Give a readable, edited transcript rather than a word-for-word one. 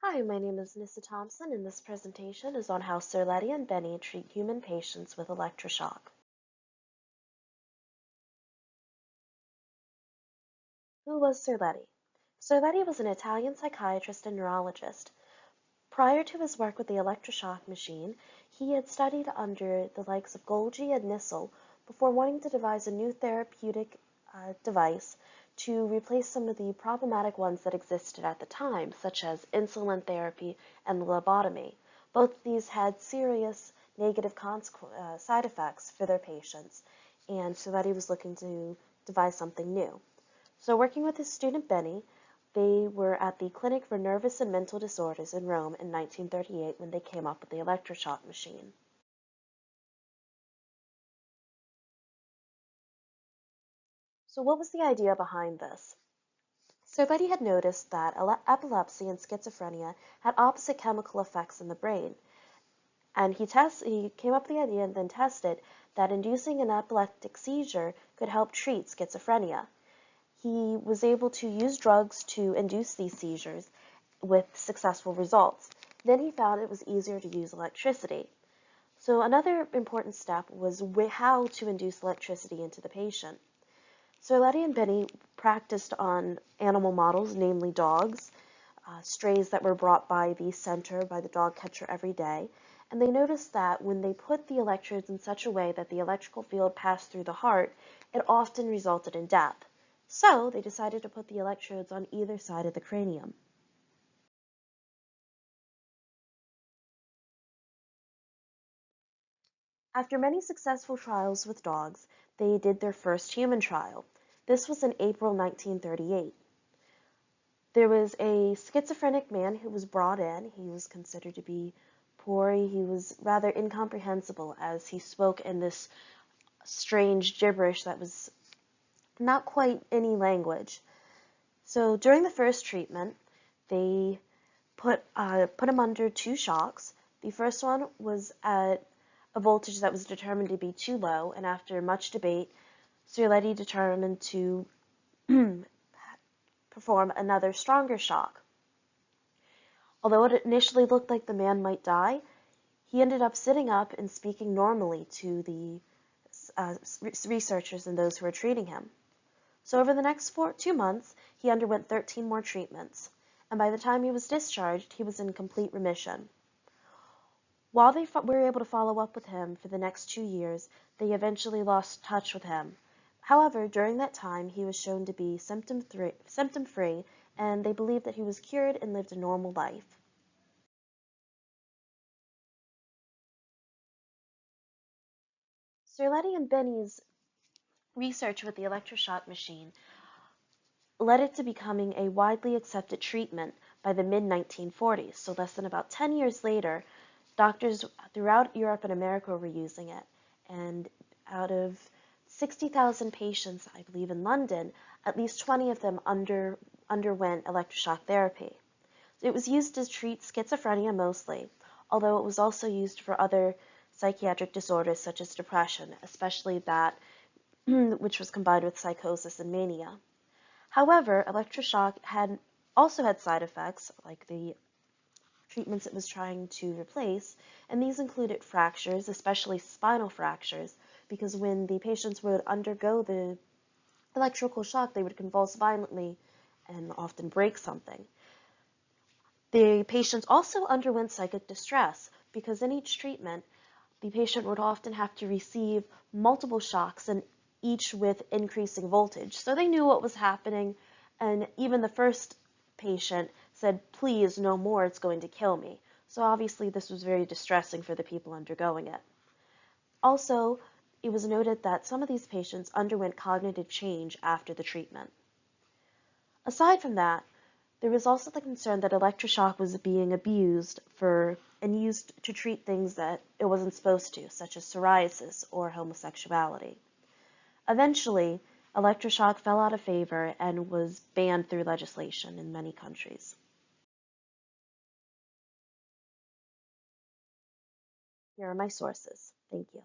Hi, my name is Nissa Thompson, and this presentation is on how Cerletti and Benny treat human patients with electroshock. Who was Cerletti? Cerletti was an Italian psychiatrist and neurologist. Prior to his work with the electroshock machine, he had studied under the likes of Golgi and Nissl before wanting to devise a new therapeutic device to replace some of the problematic ones that existed at the time, such as insulin therapy and lobotomy. Both of these had serious negative side effects for their patients, and so that he was looking to devise something new. So working with his student Benny, they were at the Clinic for Nervous and Mental Disorders in Rome in 1938 when they came up with the electroshock machine. So what was the idea behind this? Cerletti had noticed that epilepsy and schizophrenia had opposite chemical effects in the brain, and he came up with the idea and then tested that inducing an epileptic seizure could help treat schizophrenia. He was able to use drugs to induce these seizures with successful results. Then he found it was easier to use electricity. So another important step was how to induce electricity into the patient. Cerletti and Benny practiced on animal models, namely dogs, strays that were brought by the center by the dog catcher every day, and they noticed that when they put the electrodes in such a way that the electrical field passed through the heart, it often resulted in death. So they decided to put the electrodes on either side of the cranium. After many successful trials with dogs, they did their first human trial. This was in April 1938. There was a schizophrenic man who was brought in. He was considered to be poor. He was rather incomprehensible as he spoke in this strange gibberish that was not quite any language. So during the first treatment, they put him under two shocks. The first one was at a voltage that was determined to be too low, and after much debate, Cerletti determined to perform another stronger shock. Although it initially looked like the man might die, he ended up sitting up and speaking normally to the researchers and those who were treating him. So over the next 2 months, he underwent 13 more treatments, and by the time he was discharged, he was in complete remission. While they were able to follow up with him for the next 2 years, they eventually lost touch with him. However, during that time, he was shown to be symptom-free, and they believed that he was cured and lived a normal life. Cerletti and Benny's research with the electroshock machine led it to becoming a widely accepted treatment by the mid-1940s. So less than about 10 years later, doctors throughout Europe and America were using it. And out of 60,000 patients, I believe, in London, at least 20 of them underwent electroshock therapy. It was used to treat schizophrenia mostly, although it was also used for other psychiatric disorders such as depression, especially that which was combined with psychosis and mania. However, electroshock also had side effects, like the treatments it was trying to replace, and these included fractures, especially spinal fractures, because when the patients would undergo the electrical shock, they would convulse violently and often break something. The patients also underwent psychic distress, because in each treatment, the patient would often have to receive multiple shocks, and each with increasing voltage. So they knew what was happening, and even the first patient said, "Please, no more, it's going to kill me." So obviously this was very distressing for the people undergoing it. Also, it was noted that some of these patients underwent cognitive change after the treatment. Aside from that, there was also the concern that electroshock was being abused and used to treat things that it wasn't supposed to, such as psoriasis or homosexuality. Eventually, electroshock fell out of favor and was banned through legislation in many countries. Here are my sources. Thank you.